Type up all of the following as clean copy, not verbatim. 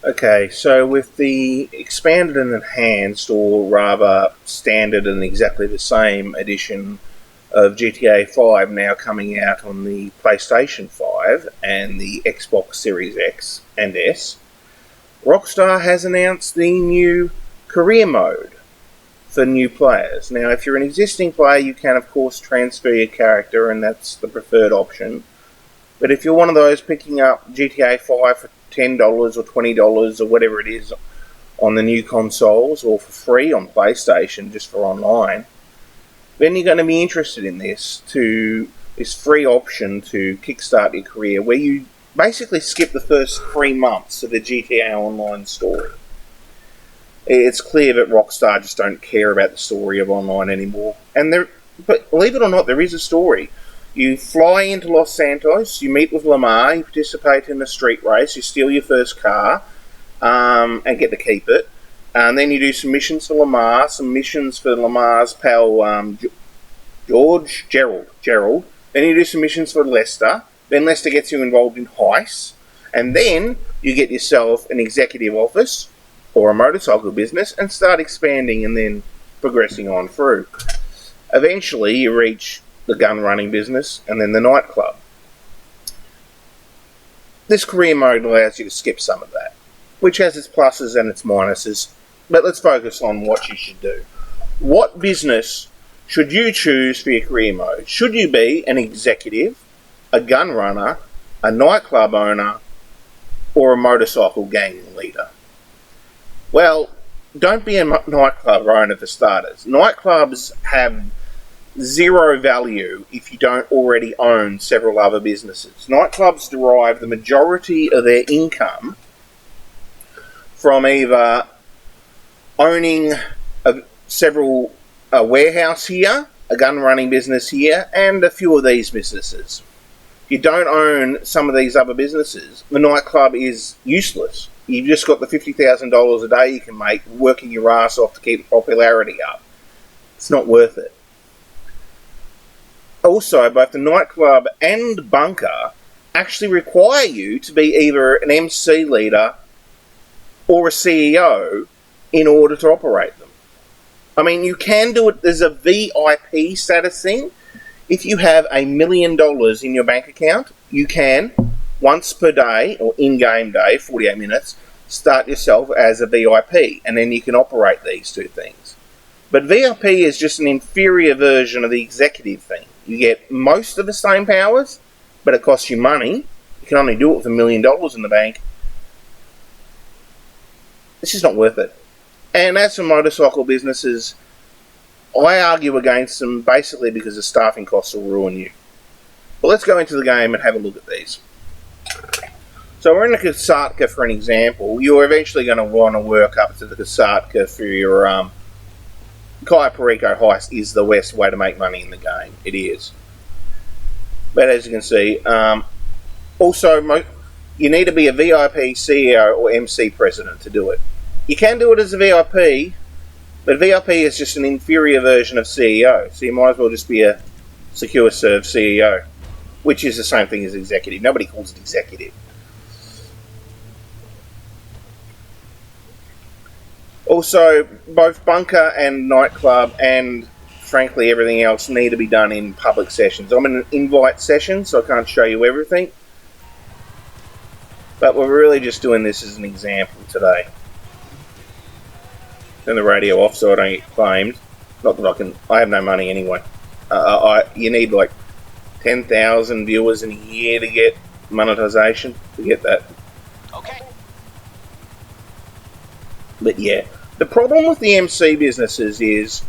Okay, so with the expanded and enhanced, or rather standard and exactly the same edition of GTA 5 now coming out on the PlayStation 5 and the Xbox Series X and S, Rockstar has announced the new career mode for new players. Now, if you're an existing player, you can, of course, transfer your character, and that's the preferred option. But if you're one of those picking up GTA 5 for $10 or $20 or whatever it is on the new consoles, or for free on PlayStation just for online, then you're going to be interested in this free option to kickstart your career, where you basically skip the first 3 months of the GTA Online story. It's clear that Rockstar just don't care about the story of online anymore. But believe it or not, there is a story. You fly into Los Santos, you meet with Lamar, you participate in a street race, you steal your first car, and get to keep it. And then you do some missions for Lamar, some missions for Lamar's pal Gerald. Then you do some missions for Lester. Then Lester gets you involved in heists. And then you get yourself an executive office or a motorcycle business and start expanding and then progressing on through. Eventually you reach the gun running business and then the nightclub. This career mode allows you to skip some of that, which has its pluses and its minuses. But let's focus on what you should do. What business should you choose for your career mode? Should you be an executive, a gun runner, a nightclub owner, or a motorcycle gang leader? Well, don't be a nightclub owner for starters. Nightclubs have zero value if you don't already own several other businesses. Nightclubs derive the majority of their income from either owning a warehouse here, a gun running business here, and a few of these businesses. If you don't own some of these other businesses, the nightclub is useless. You've just got the $50,000 a day you can make working your ass off to keep the popularity up. It's not worth it. Also, both the nightclub and bunker actually require you to be either an MC leader or a CEO in order to operate them. I mean, you can do it. There's a VIP status thing. If you have $1 million in your bank account, you can, once per day, or in-game day, 48 minutes, start yourself as a VIP, and then you can operate these two things. But VIP is just an inferior version of the executive thing. You get most of the same powers, but it costs you money. You can only do it with $1 million in the bank. It's just not worth it. And as for motorcycle businesses, I argue against them basically because the staffing costs will ruin you. But let's go into the game and have a look at these. So we're in the Kasatka for an example. You're eventually going to want to work up to the Kasatka for your Cayo Perico heist is the best way to make money in the game. It is. But as you can see, also you need to be a VIP, CEO or MC president to do it. You can do it as a VIP, but VIP is just an inferior version of CEO. So you might as well just be a secure serve CEO, which is the same thing as executive. Nobody calls it executive. Also, both bunker and nightclub and, frankly, everything else need to be done in public sessions. I'm in an invite session, so I can't show you everything. But we're really just doing this as an example today. Turn the radio off so I don't get claimed. Not that I have no money anyway. You need like 10,000 viewers in a year to get monetization. Forget that. Okay. But yeah, the problem with the MC businesses is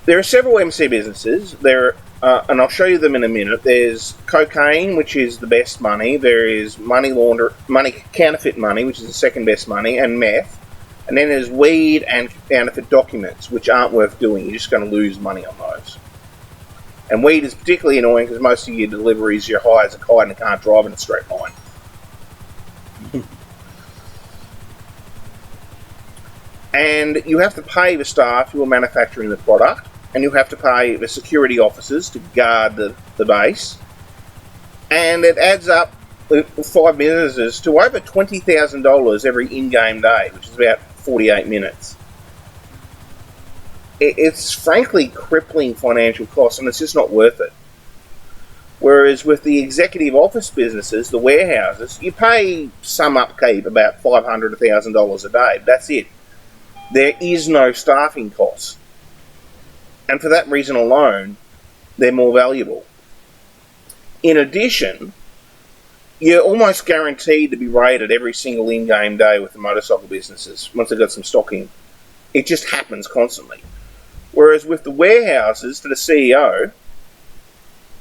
there are several MC businesses. And I'll show you them in a minute. There's cocaine, which is the best money. There is counterfeit money, which is the second best money, and meth. And then there's weed and counterfeit documents, which aren't worth doing. You're just going to lose money on those. And weed is particularly annoying because most of your deliveries, you're high as a kite and can't drive in a straight line. And you have to pay the staff who are manufacturing the product, and you have to pay the security officers to guard the base. And it adds up 5 businesses to over $20,000 every in-game day, which is about 48 minutes. It's frankly crippling financial costs, and it's just not worth it. Whereas with the executive office businesses, the warehouses, you pay some upkeep, about $500 to $1,000 a day. That's it. There is no staffing costs. And for that reason alone, they're more valuable. In addition, you're almost guaranteed to be raided every single in-game day with the motorcycle businesses once they've got some stock in. It just happens constantly. Whereas with the warehouses, to the CEO,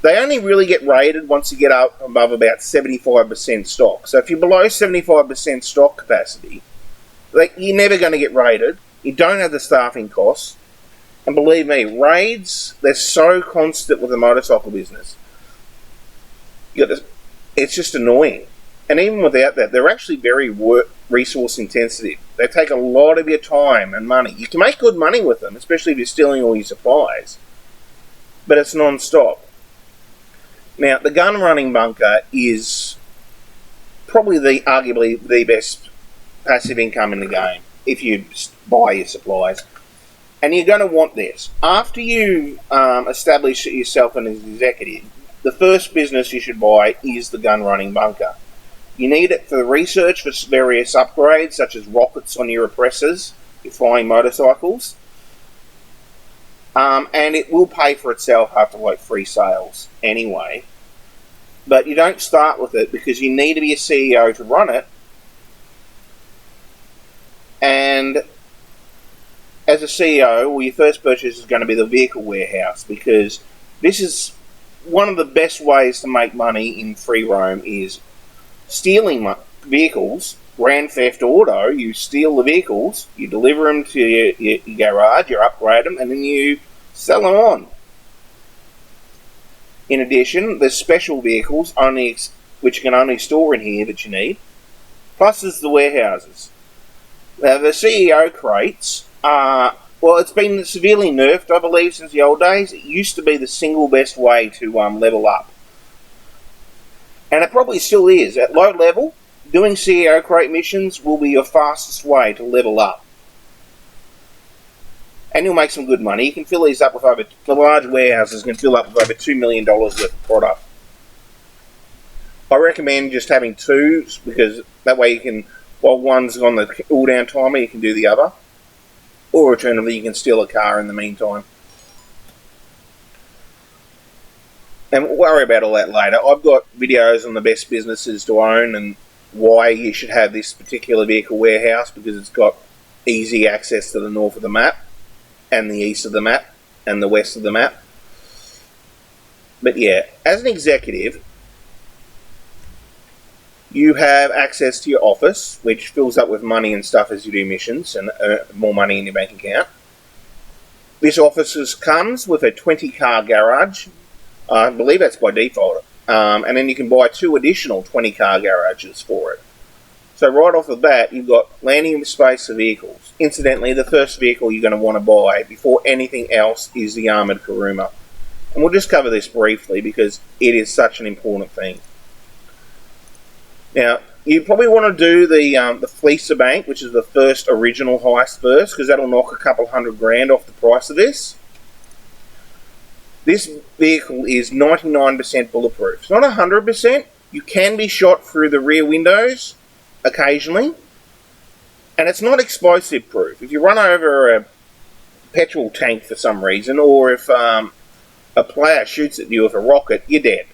they only really get raided once you get up above about 75% stock. So if you're below 75% stock capacity, you're never going to get raided. You don't have the staffing costs. And believe me, raids, they're so constant with the motorcycle business. It's just annoying. And even without that, they're actually very resource intensive. They take a lot of your time and money. You can make good money with them, especially if you're stealing all your supplies. But it's non-stop. Now, the gun running bunker is probably arguably the best passive income in the game if you buy your supplies. And you're going to want this. After you establish yourself as an executive, the first business you should buy is the gun running bunker. You need it for research for various upgrades, such as rockets on your oppressors, your flying motorcycles. And it will pay for itself after like 3 sales anyway. But you don't start with it because you need to be a CEO to run it. And as a CEO, well, your first purchase is going to be the vehicle warehouse, because this is one of the best ways to make money in free roam is stealing vehicles. Grand theft auto, you steal the vehicles, you deliver them to your garage, you upgrade them, and then you sell them on. In addition, there's special vehicles which you can only store in here that you need. Plus there's the warehouses. Now the CEO crates are, well, it's been severely nerfed, I believe, since the old days. It used to be the single best way to level up. And it probably still is. At low level, doing CEO crate missions will be your fastest way to level up. And you'll make some good money. You can fill these up with the large warehouses can fill up with over $2 million worth of product. I recommend just having 2, because that way you can, while one's on the cool-down timer, you can do the other. Or alternatively, you can steal a car in the meantime. And we'll worry about all that later. I've got videos on the best businesses to own and why you should have this particular vehicle warehouse, because it's got easy access to the north of the map, and the east of the map, and the west of the map. But yeah, as an executive, you have access to your office, which fills up with money and stuff as you do missions, and more money in your bank account. This office comes with a 20-car garage. I believe that's by default. And then you can buy 2 additional 20-car garages for it. So right off the bat, you've got landing space for vehicles. Incidentally, the first vehicle you're going to want to buy before anything else is the armoured Kuruma. And we'll just cover this briefly because it is such an important thing. Now, you probably want to do the Fleecer Bank, which is the first original heist first, because that'll knock a couple $100,000 off the price of this. This vehicle is 99% bulletproof. It's not 100%. You can be shot through the rear windows occasionally. And it's not explosive proof. If you run over a petrol tank for some reason, or if a player shoots at you with a rocket, you're dead.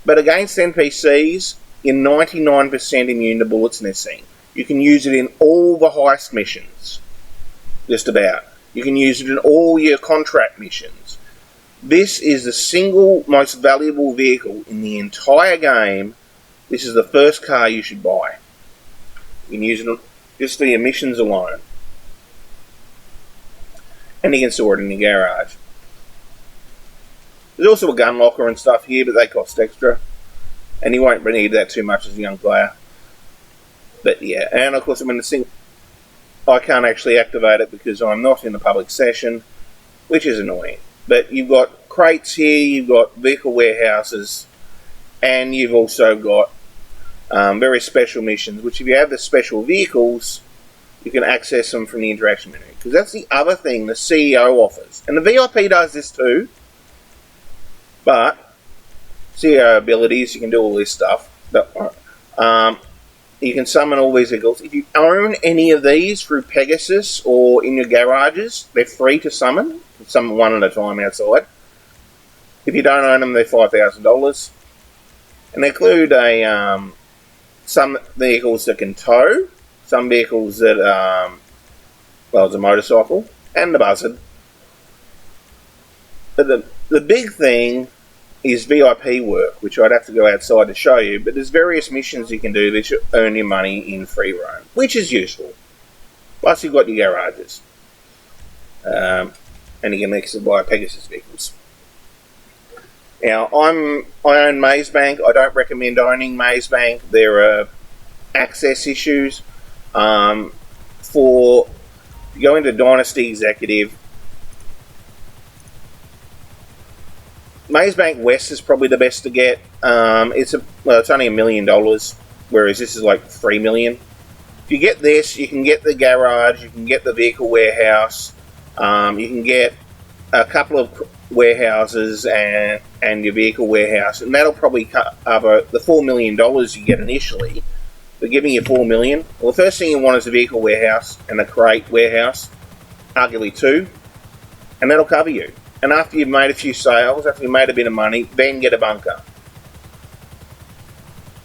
But against NPCs, you're 99% immune to bullets in this thing. You can use it in all the heist missions. Just about. You can use it in all your contract missions. This is the single most valuable vehicle in the entire game. This is the first car you should buy. You can use it just for your missions alone. And you can store it in your garage. There's also a gun locker and stuff here, but they cost extra. And you won't need that too much as a young player. But yeah, and of course I can't actually activate it because I'm not in the public session, which is annoying. But you've got crates here, you've got vehicle warehouses, and you've also got very special missions, which if you have the special vehicles, you can access them from the interaction menu. Because that's the other thing the CEO offers. And the VIP does this too, but CEO abilities, you can do all this stuff. You can summon all these vehicles. If you own any of these through Pegasus or in your garages, they're free to summon. You can summon one at a time outside. If you don't own them, they're $5,000. And they include some vehicles that can tow, some vehicles that, well, it's a motorcycle, and the buzzard. But the big thing is VIP work, which I'd have to go outside to show you, but there's various missions you can do that should earn you money in free roam, which is useful. Plus you've got your garages. And you can exit via Pegasus vehicles. Now, I own Maze Bank. I don't recommend owning Maze Bank. There are access issues. For go into Dynasty Executive, Maze Bank West is probably the best to get. It's only $1 million, whereas this is like $3 million. If you get this, you can get the garage, you can get the vehicle warehouse, you can get a couple of warehouses and your vehicle warehouse, and that'll probably cover the $4 million you get initially. They're giving you $4 million. Well, the first thing you want is a vehicle warehouse and a crate warehouse, arguably two, and that'll cover you. And after you've made a few sales, after you've made a bit of money, then get a bunker.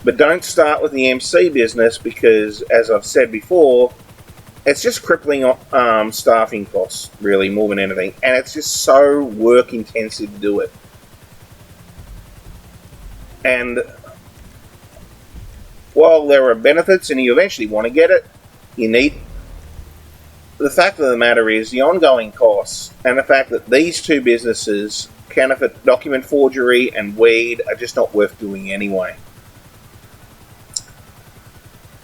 But don't start with the MC business because, as I've said before, it's just crippling staffing costs, really, more than anything. And it's just so work intensive to do it. And while there are benefits and you eventually want to get it, you need... The fact of the matter is the ongoing costs and the fact that these two businesses, counterfeit document forgery and weed, are just not worth doing anyway.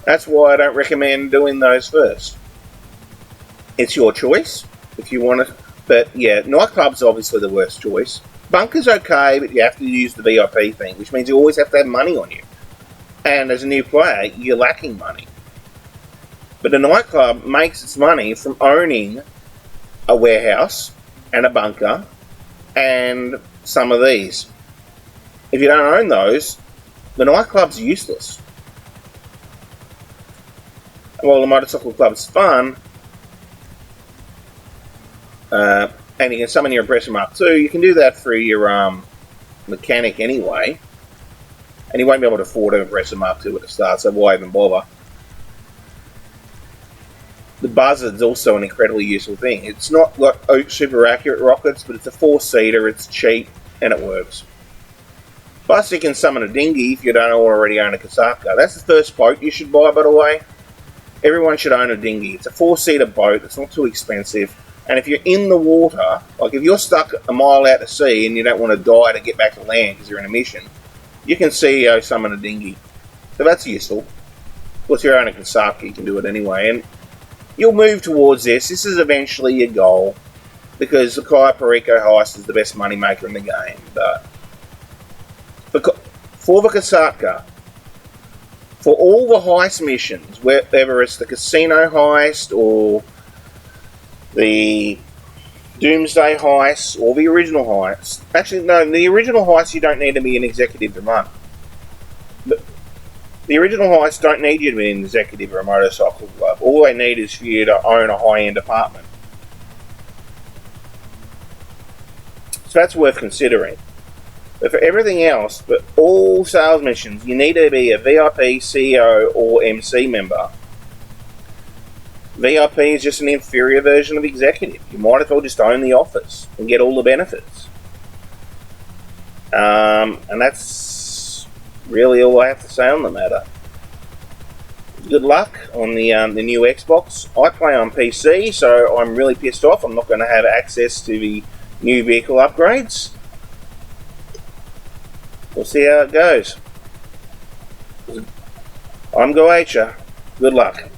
That's why I don't recommend doing those first. It's your choice if you want to, but yeah, nightclub's obviously the worst choice. Bunker's okay, but you have to use the VIP thing, which means you always have to have money on you. And as a new player, you're lacking money. But a nightclub makes its money from owning a warehouse and a bunker and some of these. If you don't own those, the nightclub's useless. While the motorcycle club's fun, and you can summon your Oppressor Mark II, you can do that through your mechanic anyway. And you won't be able to afford an Oppressor Mark II at the start, so why even bother? The buzzard's also an incredibly useful thing. It's not got super accurate rockets, but it's a 4-seater, it's cheap, and it works. Plus you can summon a dinghy if you don't already own a Kasaka. That's the first boat you should buy, by the way. Everyone should own a dinghy. It's a 4-seater boat, it's not too expensive. And if you're in the water, like if you're stuck a mile out to sea and you don't want to die to get back to land because you're in a mission, you can CEO summon a dinghy. So that's useful. Of course, if you own a Kasaka, you can do it anyway. And you'll move towards this. This is eventually your goal, because the Kai Perico heist is the best money maker in the game. But for the Kasaka, for all the heist missions, whether it's the casino heist or the Doomsday heist or the original heist, actually no, the original heist you don't need to be an executive to run. But the original heists don't need you to be an executive or a motorcycle club. All they need is for you to own a high-end apartment. So that's worth considering. But for everything else, for all sales missions, you need to be a VIP, CEO, or MC member. VIP is just an inferior version of executive. You might as well just own the office and get all the benefits. And that's really all I have to say on the matter. Good luck on the new Xbox. I play on PC, so I'm really pissed off. I'm not going to have access to the new vehicle upgrades. We'll see how it goes. I'm Goetia. Good luck.